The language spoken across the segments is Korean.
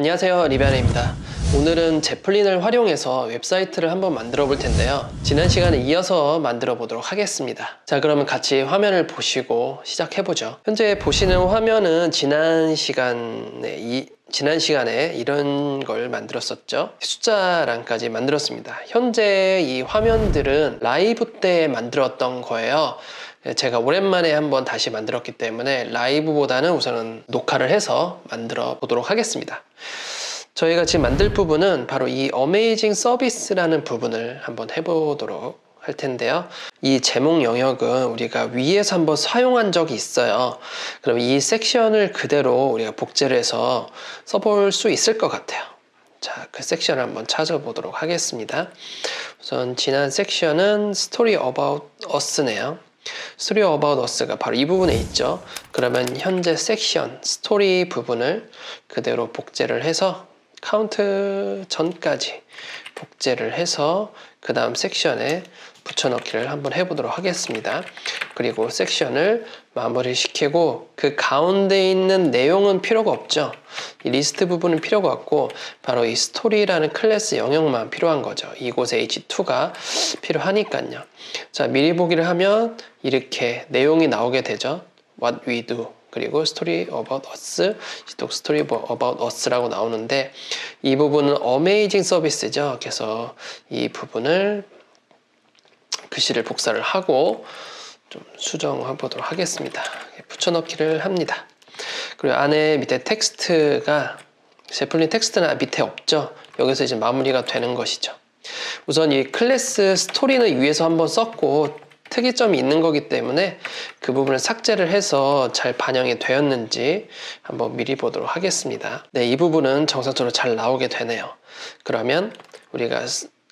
안녕하세요, 리비아네입니다. 오늘은 제플린을 활용해서 웹사이트를 한번 만들어 볼 텐데요. 지난 시간에 이어서 만들어 보도록 하겠습니다. 자, 그러면 같이 화면을 보시고 시작해 보죠. 현재 보시는 화면은 지난 시간에 이런 걸 만들었었죠. 숫자란까지 만들었습니다. 현재 이 화면들은 라이브 때 만들었던 거예요. 제가 오랜만에 한번 다시 만들었기 때문에 라이브보다는 우선은 녹화를 해서 만들어 보도록 하겠습니다. 저희가 지금 만들 부분은 바로 이 어메이징 서비스라는 부분을 한번 해보도록 할 텐데요. 이 제목 영역은 우리가 위에서 한번 사용한 적이 있어요. 그럼 이 섹션을 그대로 우리가 복제를 해서 써볼 수 있을 것 같아요. 자, 그 섹션을 한번 찾아보도록 하겠습니다. 우선 지난 섹션은 Story About Us네요. Story About Us가 바로 이 부분에 있죠. 그러면 현재 섹션, 스토리 부분을 그대로 복제를 해서 카운트 전까지 복제를 해서 그 다음 섹션에 붙여넣기를 한번 해보도록 하겠습니다. 그리고 섹션을 마무리 시키고 그 가운데 있는 내용은 필요가 없죠. 이 리스트 부분은 필요가 없고 바로 이 스토리라는 클래스 영역만 필요한 거죠. 이곳에 h2가 필요하니까요. 자, 미리 보기를 하면 이렇게 내용이 나오게 되죠. What we do. 그리고 Story About Us, 또 Story About Us라고 나오는데 이 부분은 Amazing 서비스죠. 그래서 이 부분을 글씨를 복사를 하고 좀 수정해 보도록 하겠습니다. 붙여넣기를 합니다. 그리고 안에 밑에 텍스트가 제플린 텍스트는 밑에 없죠. 여기서 이제 마무리가 되는 것이죠. 우선 이 클래스 스토리는 위에서 한번 썼고 특이점이 있는 거기 때문에 그 부분을 삭제를 해서 잘 반영이 되었는지 한번 미리 보도록 하겠습니다. 네, 이 부분은 정상적으로 잘 나오게 되네요. 그러면 우리가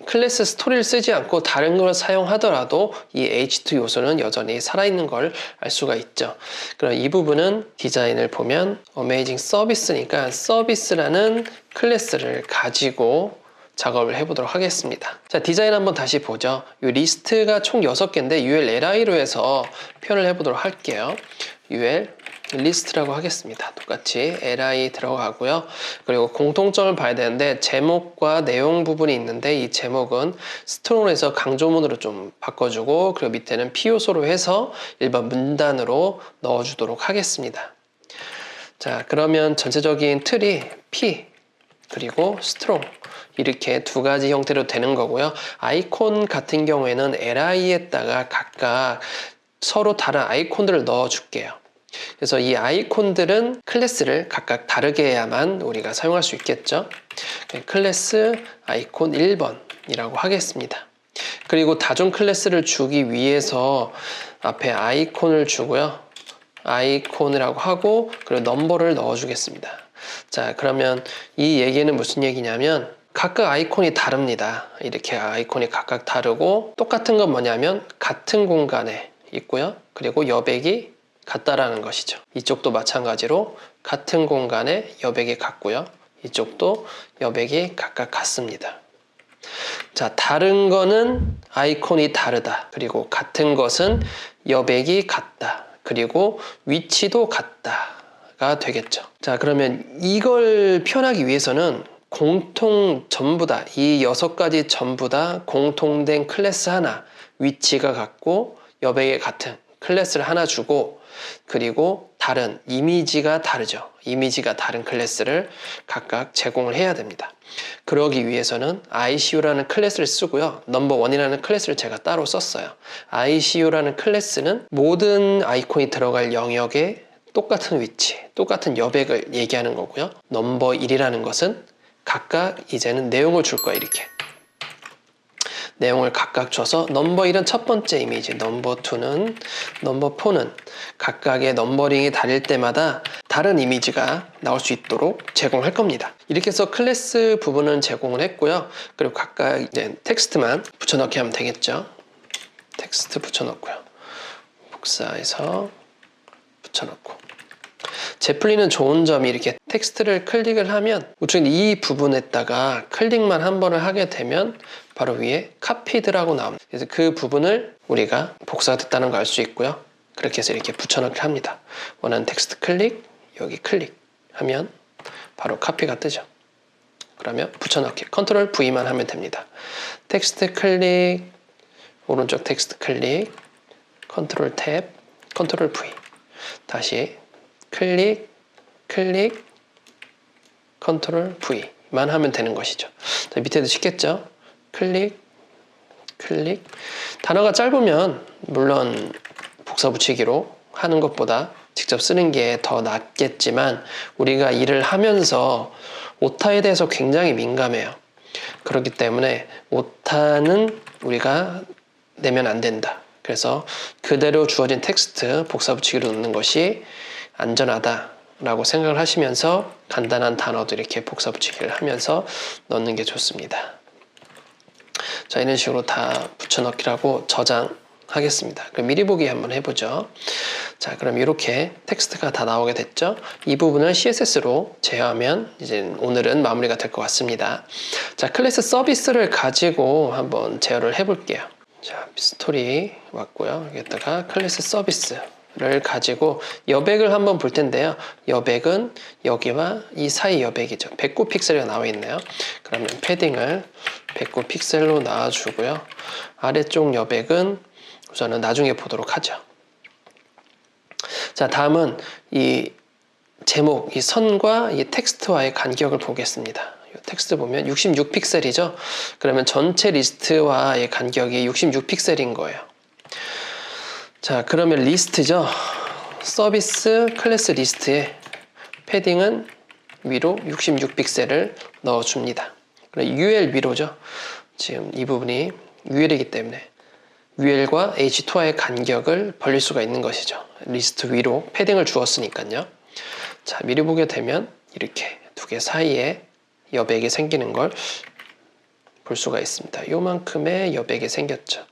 클래스 스토리를 쓰지 않고 다른 걸 사용하더라도 이 H2 요소는 여전히 살아있는 걸 알 수가 있죠. 그럼 이 부분은 디자인을 보면 어메이징 서비스니까 서비스라는 클래스를 가지고 작업을 해보도록 하겠습니다. 자, 디자인 한번 다시 보죠. 이 리스트가 총 6개인데 ULLI로 해서 표현을 해보도록 할게요. UL 리스트라고 하겠습니다. 똑같이 li 들어가고요. 그리고 공통점을 봐야 되는데 제목과 내용 부분이 있는데 이 제목은 스트롱으로 해서 강조문으로 좀 바꿔주고 그리고 밑에는 p 요소로 해서 일반 문단으로 넣어주도록 하겠습니다. 자, 그러면 전체적인 틀이 p 그리고 스트롱 이렇게 두 가지 형태로 되는 거고요. 아이콘 같은 경우에는 li에다가 각각 서로 다른 아이콘들을 넣어 줄게요. 그래서 이 아이콘들은 클래스를 각각 다르게 해야만 우리가 사용할 수 있겠죠. 클래스 아이콘 1번이라고 하겠습니다. 그리고 다중 클래스를 주기 위해서 앞에 아이콘을 주고요. 아이콘이라고 하고 그리고 넘버를 넣어 주겠습니다. 자, 그러면 이 얘기는 무슨 얘기냐면 각각 아이콘이 다릅니다. 이렇게 아이콘이 각각 다르고 똑같은 건 뭐냐면 같은 공간에 있고요. 그리고 여백이 같다라는 것이죠. 이쪽도 마찬가지로 같은 공간에 여백이 같고요. 이쪽도 여백이 각각 같습니다. 자, 다른 거는 아이콘이 다르다. 그리고 같은 것은 여백이 같다. 그리고 위치도 같다가 되겠죠. 자, 그러면 이걸 표현하기 위해서는 공통 전부 다, 이 6가지 전부 다 공통된 클래스 하나, 위치가 같고 여백이 같은 클래스를 하나 주고 그리고 다른 이미지가 다르죠. 이미지가 다른 클래스를 각각 제공을 해야 됩니다. 그러기 위해서는 ICU라는 클래스를 쓰고요. 넘버1이라는 클래스를 제가 따로 썼어요. ICU라는 클래스는 모든 아이콘이 들어갈 영역에 똑같은 위치, 똑같은 여백을 얘기하는 거고요. 넘버1이라는 것은 각각 이제는 내용을 줄 거야, 이렇게. 내용을 각각 줘서 넘버1은 첫 번째 이미지, 넘버2는, 넘버4는 각각의 넘버링이 다를 때마다 다른 이미지가 나올 수 있도록 제공할 겁니다. 이렇게 해서 클래스 부분은 제공을 했고요. 그리고 각각 이제 텍스트만 붙여넣기 하면 되겠죠. 텍스트 붙여넣고요. 복사해서 붙여넣고. 제플린은 좋은 점이 이렇게 텍스트를 클릭을 하면 우측 이 부분에다가 클릭만 한 번을 하게 되면 바로 위에 카피드라고 나옵니다. 그래서 그 부분을 우리가 복사가 됐다는 걸 알 수 있고요. 그렇게 해서 이렇게 붙여넣기 합니다. 원하는 텍스트 클릭, 여기 클릭 하면 바로 카피가 뜨죠. 그러면 붙여넣기 컨트롤 V만 하면 됩니다. 텍스트 클릭, 오른쪽 텍스트 클릭, 컨트롤 탭, 컨트롤 V. 다시 클릭, 클릭, 컨트롤 V만 하면 되는 것이죠. 자, 밑에도 쉽겠죠? 클릭, 클릭. 단어가 짧으면 물론 복사 붙이기로 하는 것보다 직접 쓰는 게 더 낫겠지만 우리가 일을 하면서 오타에 대해서 굉장히 민감해요. 그렇기 때문에 오타는 우리가 내면 안 된다. 그래서 그대로 주어진 텍스트 복사 붙이기로 넣는 것이 안전하다라고 생각을 하시면서 간단한 단어도 이렇게 복사 붙이기를 하면서 넣는 게 좋습니다. 자, 이런 식으로 다 붙여넣기라고 저장하겠습니다. 그럼 미리 보기 한번 해보죠. 자, 그럼 이렇게 텍스트가 다 나오게 됐죠? 이 부분을 CSS로 제어하면 이제 오늘은 마무리가 될 것 같습니다. 자, 클래스 서비스를 가지고 한번 제어를 해볼게요. 자, 스토리 왔고요. 여기다가 클래스 서비스를 가지고 여백을 한번 볼 텐데요. 여백은 여기와 이 사이 여백이죠. 109 픽셀이 나와 있네요. 그러면 패딩을 109 픽셀로 놔주고요. 아래쪽 여백은 우선은 나중에 보도록 하죠. 자, 다음은 이 제목, 이 선과 이 텍스트와의 간격을 보겠습니다. 이 텍스트 보면 66 픽셀이죠. 그러면 전체 리스트와의 간격이 66 픽셀인 거예요. 자, 그러면 리스트죠. 서비스 클래스 리스트에 패딩은 위로 66 픽셀을 넣어줍니다. UL 위로죠. 지금 이 부분이 UL이기 때문에 UL과 H2와의 간격을 벌릴 수가 있는 것이죠. 리스트 위로 패딩을 주었으니까요. 자, 미리 보게 되면 이렇게 두 개 사이에 여백이 생기는 걸 볼 수가 있습니다. 요만큼의 여백이 생겼죠.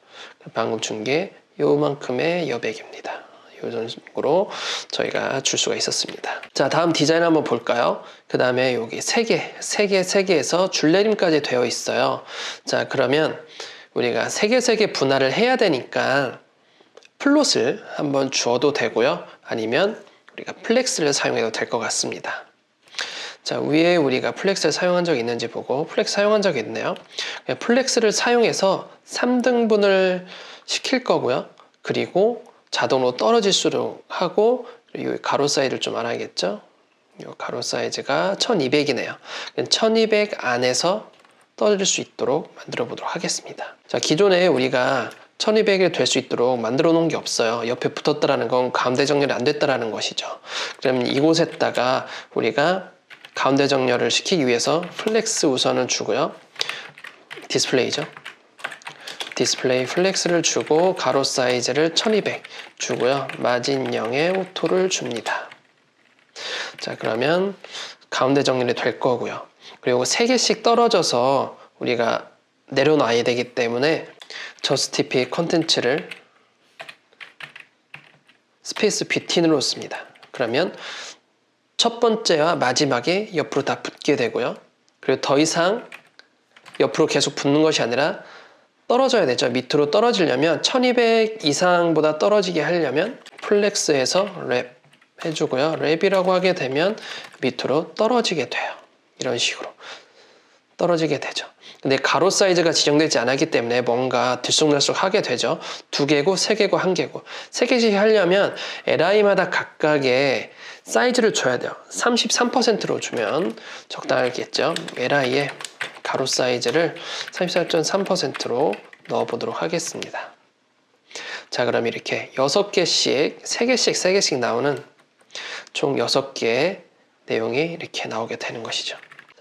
방금 준 게 요만큼의 여백입니다. 이런 식으로 저희가 줄 수가 있었습니다. 자, 다음 디자인 한번 볼까요? 그 다음에 여기 세 개에서 줄내림까지 되어 있어요. 자, 그러면 우리가 세 개 분할을 해야 되니까 플롯을 한번 주어도 되고요. 아니면 우리가 플렉스를 사용해도 될 것 같습니다. 자, 위에 우리가 플렉스를 사용한 적이 있는지 보고 플렉스 사용한 적이 있네요. 플렉스를 사용해서 3등분을 시킬 거고요. 그리고 자동으로 떨어질수록 하고 이 가로 사이즈를 좀 알아야겠죠. 이 가로 사이즈가 1200이네요. 1200 안에서 떨어질 수 있도록 만들어 보도록 하겠습니다. 자, 기존에 우리가 1200이 될 수 있도록 만들어 놓은 게 없어요. 옆에 붙었다라는 건 가운데 정렬이 안 됐다라는 것이죠. 그러면 이곳에다가 우리가 가운데 정렬을 시키기 위해서 플렉스 우선은 주고요. 디스플레이죠. 디스플레이 플렉스를 주고 가로 사이즈를 1200 주고요. 마진 0에 오토를 줍니다. 자, 그러면 가운데 정렬이 될 거고요. 그리고 3개씩 떨어져서 우리가 내려놔야 되기 때문에 저스티피 컨텐츠를 스페이스 뷰틴으로 씁니다. 그러면 첫 번째와 마지막에 옆으로 다 붙게 되고요. 그리고 더 이상 옆으로 계속 붙는 것이 아니라 떨어져야 되죠. 밑으로 떨어지려면 1200 이상보다 떨어지게 하려면 플렉스에서 랩 해주고요. 랩이라고 하게 되면 밑으로 떨어지게 돼요. 이런 식으로 떨어지게 되죠. 근데 가로 사이즈가 지정되지 않았기 때문에 뭔가 들쑥날쑥 하게 되죠. 2개고 3개고 1개고 3개씩 하려면 LI마다 각각의 사이즈를 줘야 돼요. 33%로 주면 적당하겠죠. LI의 가로 사이즈를 34.3%로 넣어보도록 하겠습니다. 자, 그럼 이렇게 6개씩, 3개씩 나오는 총 6개의 내용이 이렇게 나오게 되는 것이죠.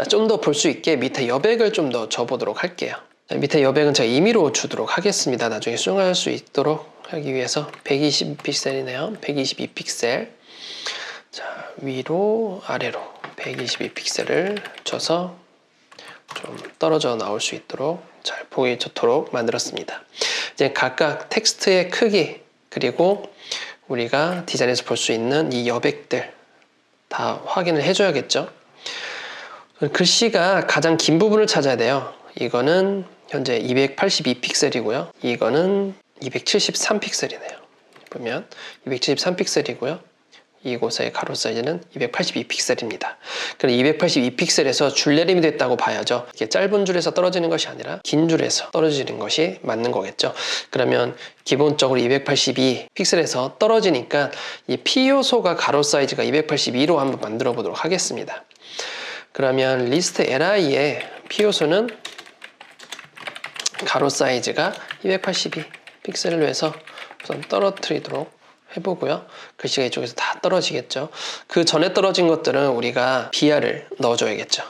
좀 더 볼 수 있게 밑에 여백을 좀 더 줘보도록 할게요. 자, 밑에 여백은 제가 임의로 주도록 하겠습니다. 나중에 수정할 수 있도록 하기 위해서 122픽셀이네요. 122픽셀. 자, 위로 아래로 122픽셀을 줘서 좀 떨어져 나올 수 있도록 잘 보기 좋도록 만들었습니다. 이제 각각 텍스트의 크기 그리고 우리가 디자인에서 볼 수 있는 이 여백들 다 확인을 해줘야겠죠. 글씨가 가장 긴 부분을 찾아야 돼요. 이거는 현재 282픽셀이고요. 이거는 273픽셀이네요. 보면 273픽셀이고요. 이곳의 가로 사이즈는 282픽셀입니다. 그럼 282픽셀에서 줄내림이 됐다고 봐야죠. 이게 짧은 줄에서 떨어지는 것이 아니라 긴 줄에서 떨어지는 것이 맞는 거겠죠. 그러면 기본적으로 282픽셀에서 떨어지니까 이 P 요소가 가로 사이즈가 282로 한번 만들어 보도록 하겠습니다. 그러면 리스트 li의 P 요소는 가로 사이즈가 282픽셀로 해서 우선 떨어뜨리도록 해보고요. 글씨가 이쪽에서 다 떨어지겠죠. 그 전에 떨어진 것들은 우리가 BR을 넣어줘야겠죠.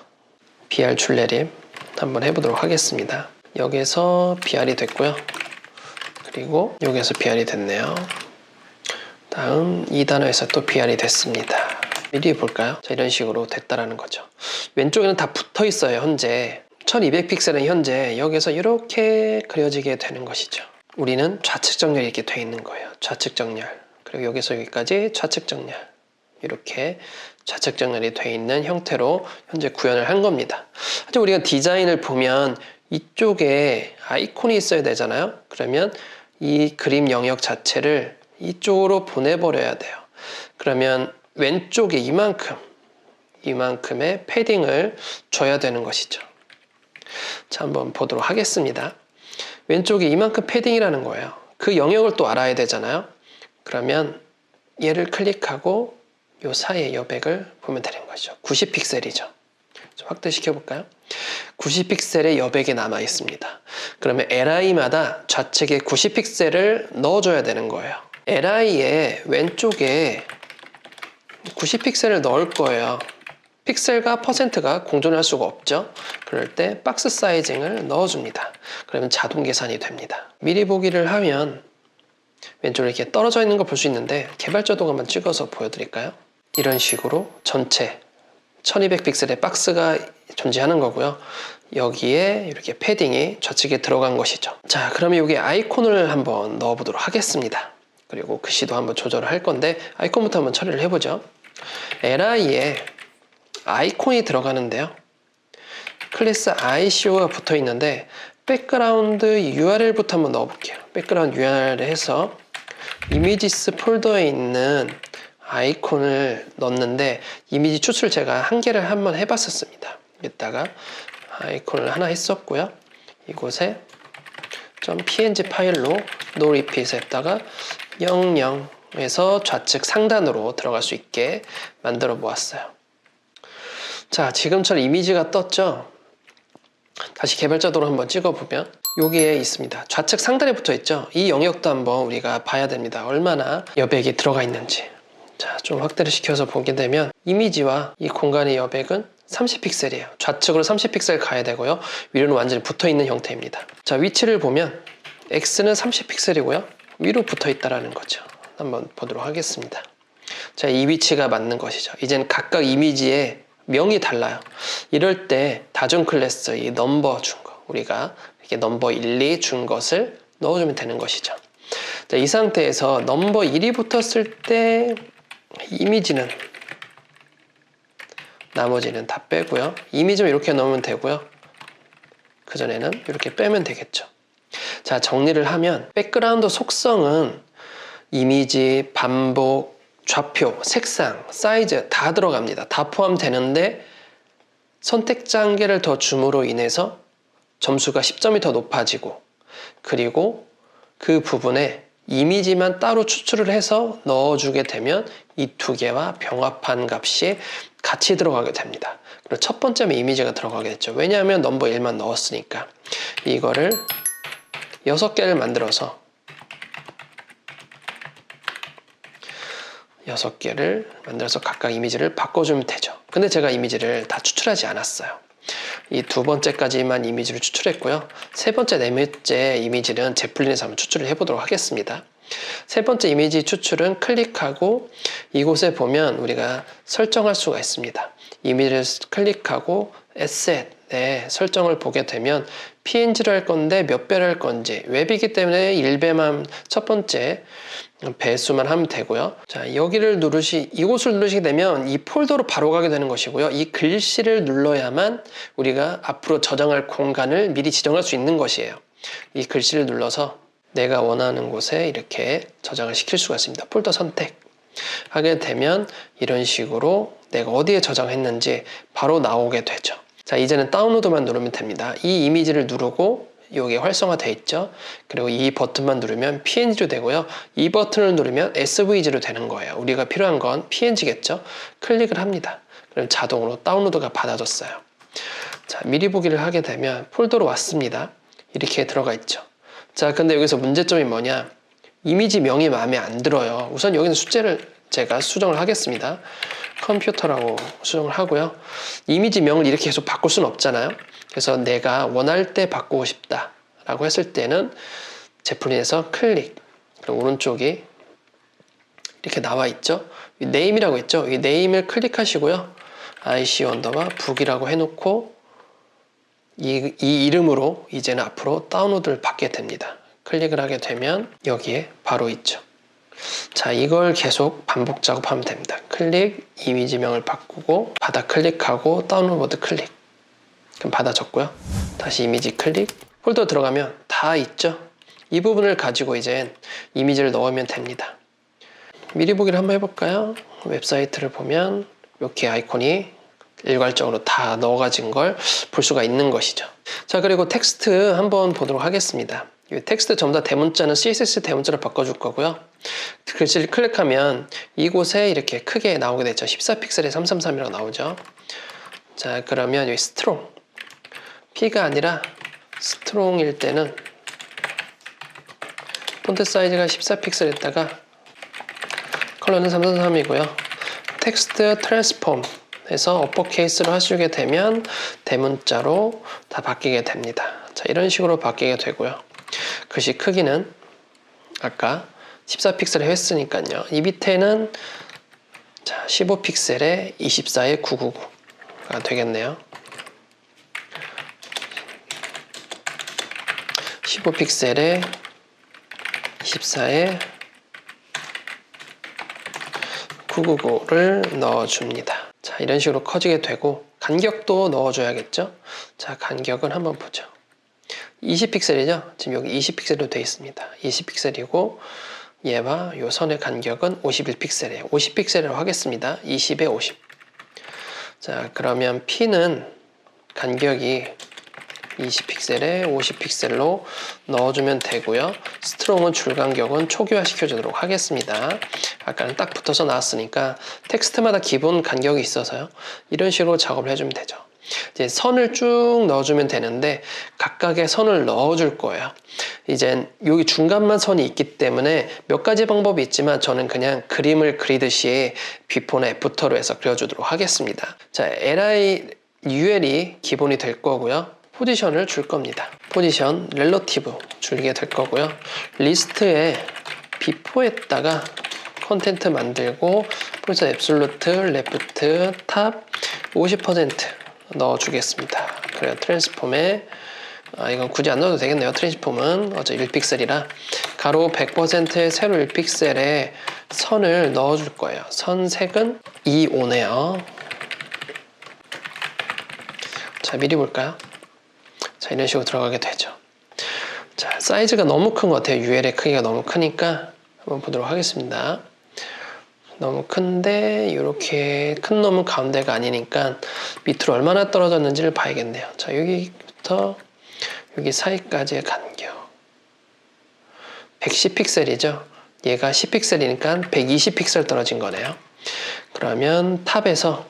BR 줄내림 한번 해보도록 하겠습니다. 여기서 BR이 됐고요. 그리고 여기서 BR이 됐네요. 다음 이 단어에서 또 BR이 됐습니다. 미리 볼까요? 자, 이런 식으로 됐다라는 거죠. 왼쪽에는 다 붙어 있어요. 현재 1200픽셀은 현재 여기서 이렇게 그려지게 되는 것이죠. 우리는 좌측 정렬이 이렇게 돼 있는 거예요. 좌측 정렬. 그리고 여기서 여기까지 좌측 정렬. 이렇게 좌측 정렬이 돼 있는 형태로 현재 구현을 한 겁니다. 하지만 우리가 디자인을 보면 이쪽에 아이콘이 있어야 되잖아요. 그러면 이 그림 영역 자체를 이쪽으로 보내버려야 돼요. 그러면 왼쪽에 이만큼의 패딩을 줘야 되는 것이죠. 자, 한번 보도록 하겠습니다. 왼쪽에 이만큼 패딩이라는 거예요. 그 영역을 또 알아야 되잖아요. 그러면 얘를 클릭하고 요 사이의 여백을 보면 되는 거죠. 90픽셀이죠. 좀 확대시켜 볼까요? 90픽셀의 여백이 남아 있습니다. 그러면 li마다 좌측에 90픽셀을 넣어줘야 되는 거예요. li의 왼쪽에 90픽셀을 넣을 거예요. 픽셀과 퍼센트가 공존할 수가 없죠. 그럴 때 박스 사이징을 넣어줍니다. 그러면 자동 계산이 됩니다. 미리 보기를 하면 왼쪽으로 이렇게 떨어져 있는 걸 볼 수 있는데 개발자도 한번 찍어서 보여드릴까요? 이런 식으로 전체 1200픽셀의 박스가 존재하는 거고요. 여기에 이렇게 패딩이 좌측에 들어간 것이죠. 자, 그러면 여기 아이콘을 한번 넣어보도록 하겠습니다. 그리고 글씨도 한번 조절을 할 건데 아이콘부터 한번 처리를 해보죠. li에 아이콘이 들어가는데요. 클래스 ICO가 붙어 있는데 백그라운드 URL부터 한번 넣어볼게요. 백그라운드 URL 해서 이미지스 폴더에 있는 아이콘을 넣었는데 이미지 추출 제가 한 개를 한번 해봤었습니다. 여기다가 아이콘을 하나 했었고요. 이곳에 .png 파일로 no repeat 했다가 00에서 좌측 상단으로 들어갈 수 있게 만들어 보았어요. 자, 지금처럼 이미지가 떴죠? 다시 개발자도로 한번 찍어보면 여기에 있습니다. 좌측 상단에 붙어 있죠? 이 영역도 한번 우리가 봐야 됩니다. 얼마나 여백이 들어가 있는지. 자, 좀 확대를 시켜서 보게 되면 이미지와 이 공간의 여백은 30픽셀이에요. 좌측으로 30픽셀 가야 되고요. 위로는 완전히 붙어 있는 형태입니다. 자, 위치를 보면 X는 30픽셀이고요. 위로 붙어 있다는 거죠. 한번 보도록 하겠습니다. 자, 이 위치가 맞는 것이죠. 이제는 각각 이미지의 명이 달라요. 이럴 때 다중 클래스 이 넘버 준 거, 우리가 이렇게 넘버 1, 2 준 것을 넣어주면 되는 것이죠. 자, 이 상태에서 넘버 1이 붙었을 때 이미지는 나머지는 다 빼고요. 이미지는 이렇게 넣으면 되고요. 그전에는 이렇게 빼면 되겠죠. 자, 정리를 하면 백그라운드 속성은 이미지, 반복, 좌표, 색상, 사이즈 다 들어갑니다. 다 포함되는데 선택자 한 개를 더 줌으로 인해서 점수가 10점이 더 높아지고 그리고 그 부분에 이미지만 따로 추출을 해서 넣어주게 되면 이 두 개와 병합한 값이 같이 들어가게 됩니다. 그리고 첫 번째는 이미지가 들어가게 됐죠. 왜냐하면 넘버 1만 넣었으니까. 이거를 6개를 만들어서 6개를 만들어서 각각 이미지를 바꿔주면 되죠. 근데 제가 이미지를 다 추출하지 않았어요. 이 두 번째까지만 이미지를 추출했고요. 세 번째, 네 번째 이미지는 제플린에서 한번 추출을 해보도록 하겠습니다. 세 번째 이미지 추출은 클릭하고 이곳에 보면 우리가 설정할 수가 있습니다. 이미지를 클릭하고 에셋에 설정을 보게 되면 PNG를 할 건데 몇 배를 할 건지 웹이기 때문에 1배만 첫 번째 배수만 하면 되고요. 자, 이곳을 누르시게 되면 이 폴더로 바로 가게 되는 것이고요. 이 글씨를 눌러야만 우리가 앞으로 저장할 공간을 미리 지정할 수 있는 것이에요. 이 글씨를 눌러서 내가 원하는 곳에 이렇게 저장을 시킬 수가 있습니다. 폴더 선택. 하게 되면 이런 식으로 내가 어디에 저장했는지 바로 나오게 되죠. 자, 이제는 다운로드만 누르면 됩니다. 이 이미지를 누르고 여기에 활성화되어 있죠. 그리고 이 버튼만 누르면 PNG로 되고요. 이 버튼을 누르면 SVG로 되는 거예요. 우리가 필요한 건 PNG겠죠. 클릭을 합니다. 그럼 자동으로 다운로드가 받아졌어요. 자, 미리 보기를 하게 되면 폴더로 왔습니다. 이렇게 들어가 있죠. 자, 근데 여기서 문제점이 뭐냐? 이미지 명이 마음에 안 들어요. 우선 여기는 숫자를 제가 수정을 하겠습니다. 컴퓨터라고 수정을 하고요. 이미지 명을 이렇게 계속 바꿀 수는 없잖아요. 그래서 내가 원할 때 바꾸고 싶다 라고 했을 때는 제플린에서 클릭, 그리고 오른쪽이 이렇게 나와 있죠. 네임이라고 있죠. 이 네임을 클릭하시고요. IC 언더바 북이라고 해놓고 이 이름으로 이제는 앞으로 다운로드를 받게 됩니다. 클릭을 하게 되면 여기에 바로 있죠. 자, 이걸 계속 반복 작업하면 됩니다. 클릭, 이미지명을 바꾸고 바다 클릭하고 다운로드 클릭. 그럼 받아졌고요. 다시 이미지 클릭, 폴더 들어가면 다 있죠. 이 부분을 가지고 이제 이미지를 넣으면 됩니다. 미리 보기를 한번 해볼까요? 웹사이트를 보면 이렇게 아이콘이 일괄적으로 다 넣어가진 걸 볼 수가 있는 것이죠. 자, 그리고 텍스트 한번 보도록 하겠습니다. 이 텍스트 전부 다 대문자는 CSS 대문자로 바꿔줄 거고요. 글씨를 클릭하면 이곳에 이렇게 크게 나오게 되죠. 14픽셀에 333이라고 나오죠. 자, 그러면 여기 스트롱, P가 아니라 스트롱일 때는 폰트 사이즈가 14픽셀에다가 컬러는 333이고요. 텍스트 트랜스폼 해서 어퍼케이스로 하시게 되면 대문자로 다 바뀌게 됩니다. 자, 이런 식으로 바뀌게 되고요. 글씨 크기는 아까 14픽셀에 했으니까요. 이 밑에는 자, 15픽셀에 24에 999가 되겠네요. 15픽셀에 24에 999를 넣어줍니다. 자, 이런 식으로 커지게 되고 간격도 넣어줘야겠죠. 자, 간격은 한번 보죠. 20픽셀이죠. 지금 여기 20픽셀로 되어 있습니다. 20픽셀이고 얘와 이 선의 간격은 51픽셀이에요. 50픽셀로 하겠습니다. 20에 50. 자, 그러면 P는 간격이 20픽셀에 50픽셀로 넣어주면 되고요. 스트롱은 줄간격은 초기화 시켜주도록 하겠습니다. 아까는 딱 붙어서 나왔으니까 텍스트마다 기본 간격이 있어서요. 이런 식으로 작업을 해주면 되죠. 이제 선을 쭉 넣어주면 되는데 각각의 선을 넣어줄 거예요. 이제 여기 중간만 선이 있기 때문에 몇 가지 방법이 있지만 저는 그냥 그림을 그리듯이 비포나 애프터로 해서 그려주도록 하겠습니다. 자, UL이 기본이 될 거고요. 포지션을 줄 겁니다. 포지션 렐러티브 줄게 될 거고요. 리스트에 비포에다가 컨텐트 만들고 포지션 앱솔루트, 레프트, 탑 50% 넣어주겠습니다. 그래요. 트랜스폼에 이건 굳이 안 넣어도 되겠네요. 트랜스폼은 어제 1픽셀이라 가로 100%의 세로 1픽셀에 선을 넣어줄 거예요. 선 색은 25네요. 자, 미리 볼까요? 자, 이런 식으로 들어가게 되죠. 자, 사이즈가 너무 큰 것 같아요. UL의 크기가 너무 크니까 한번 보도록 하겠습니다. 너무 큰데 이렇게 큰 놈은 가운데가 아니니까 밑으로 얼마나 떨어졌는지를 봐야겠네요. 자, 여기부터 여기 사이까지의 간격 110픽셀이죠. 얘가 10픽셀이니까 120픽셀 떨어진 거네요. 그러면 탑에서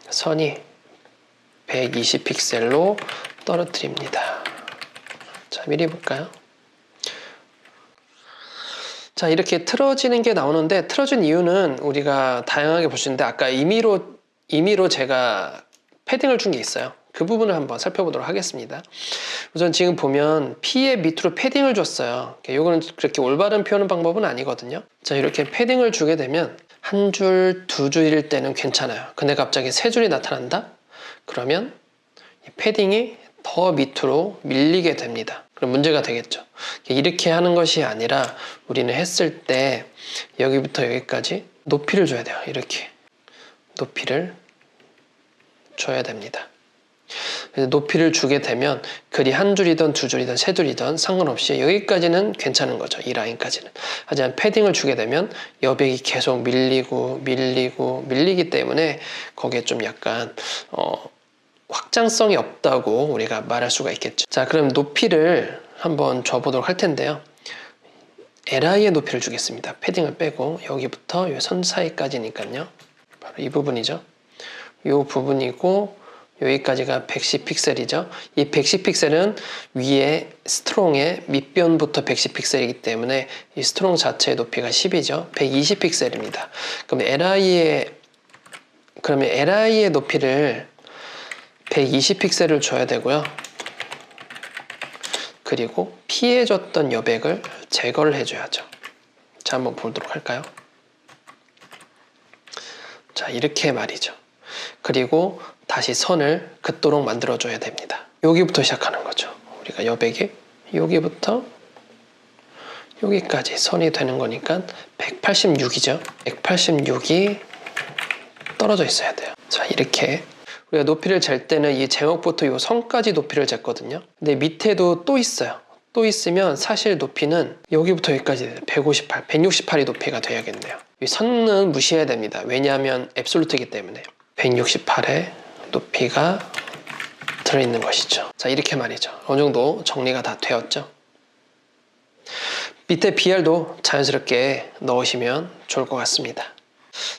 선이 120픽셀로 떨어뜨립니다. 자, 미리 볼까요? 자, 이렇게 틀어지는 게 나오는데 틀어진 이유는 우리가 다양하게 볼 수 있는데 아까 임의로 제가 패딩을 준 게 있어요. 그 부분을 한번 살펴보도록 하겠습니다. 우선 지금 보면 P의 밑으로 패딩을 줬어요. 이거는 그렇게 올바른 표현 방법은 아니거든요. 자, 이렇게 패딩을 주게 되면 한 줄, 두 줄일 때는 괜찮아요. 근데 갑자기 세 줄이 나타난다? 그러면 이 패딩이 더 밑으로 밀리게 됩니다. 그럼 문제가 되겠죠. 이렇게 하는 것이 아니라 우리는 했을 때 여기부터 여기까지 높이를 줘야 돼요. 이렇게 높이를 줘야 됩니다. 그래서 높이를 주게 되면 글이 한 줄이든 두 줄이든 세 줄이든 상관없이 여기까지는 괜찮은 거죠. 이 라인까지는. 하지만 패딩을 주게 되면 여백이 계속 밀리기 때문에 거기에 좀 약간 확장성이 없다고 우리가 말할 수가 있겠죠. 자, 그럼 높이를 한번 줘보도록 할 텐데요. LI의 높이를 주겠습니다. 패딩을 빼고 여기부터 이 선 사이까지니까요. 바로 이 부분이죠. 이 부분이고 여기까지가 110픽셀이죠. 이 110픽셀은 위에 스트롱의 밑변부터 110픽셀이기 때문에 이 스트롱 자체의 높이가 10이죠. 120픽셀입니다. 그럼 LI의 높이를 120픽셀을 줘야 되고요. 그리고 피해줬던 여백을 제거를 해줘야죠. 자, 한번 보도록 할까요? 자, 이렇게 말이죠. 그리고 다시 선을 긋도록 만들어줘야 됩니다. 여기부터 시작하는 거죠. 우리가 여백이 여기부터 여기까지 선이 되는 거니까 186이죠. 186이 떨어져 있어야 돼요. 자, 이렇게 우리가 높이를 잴 때는 이 제목부터 이 선까지 높이를 쟀거든요. 근데 밑에도 또 있어요. 또 있으면 사실 높이는 여기부터 여기까지 158, 168이 높이가 돼야겠네요. 이 선은 무시해야 됩니다. 왜냐하면 앱솔루트이기 때문에 168의 높이가 들어있는 것이죠. 자, 이렇게 말이죠. 어느 정도 정리가 다 되었죠. 밑에 BR도 자연스럽게 넣으시면 좋을 것 같습니다.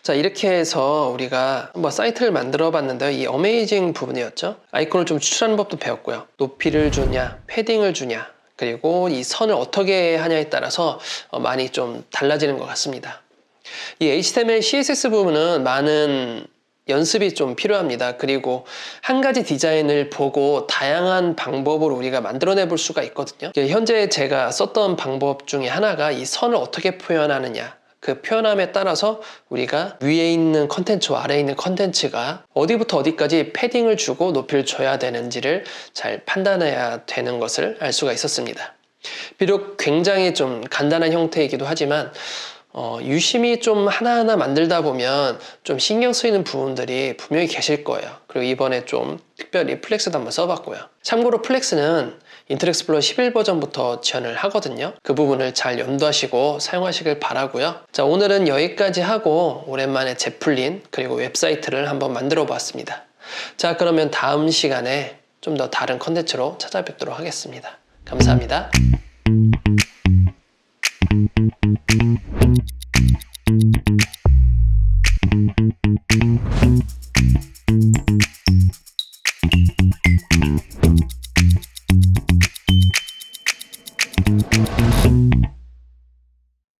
자, 이렇게 해서 우리가 한번 사이트를 만들어 봤는데요. 이 어메이징 부분이었죠. 아이콘을 좀 추출하는 법도 배웠고요. 높이를 주냐, 패딩을 주냐, 그리고 이 선을 어떻게 하냐에 따라서 많이 좀 달라지는 것 같습니다. 이 HTML, CSS 부분은 많은 연습이 좀 필요합니다. 그리고 한 가지 디자인을 보고 다양한 방법으로 우리가 만들어내 볼 수가 있거든요. 현재 제가 썼던 방법 중에 하나가 이 선을 어떻게 표현하느냐, 그 표현함에 따라서 우리가 위에 있는 컨텐츠와 아래에 있는 컨텐츠가 어디부터 어디까지 패딩을 주고 높이를 줘야 되는지를 잘 판단해야 되는 것을 알 수가 있었습니다. 비록 굉장히 좀 간단한 형태이기도 하지만 유심히 좀 하나하나 만들다 보면 좀 신경 쓰이는 부분들이 분명히 계실 거예요. 그리고 이번에 좀 특별히 플렉스도 한번 써봤고요. 참고로 플렉스는 인터넷 익스플로러 11 버전부터 지원을 하거든요. 그 부분을 잘 염두하시고 사용하시길 바라고요. 자, 오늘은 여기까지 하고 오랜만에 제플린 그리고 웹사이트를 한번 만들어 보았습니다. 자, 그러면 다음 시간에 좀 더 다른 컨텐츠로 찾아뵙도록 하겠습니다. 감사합니다.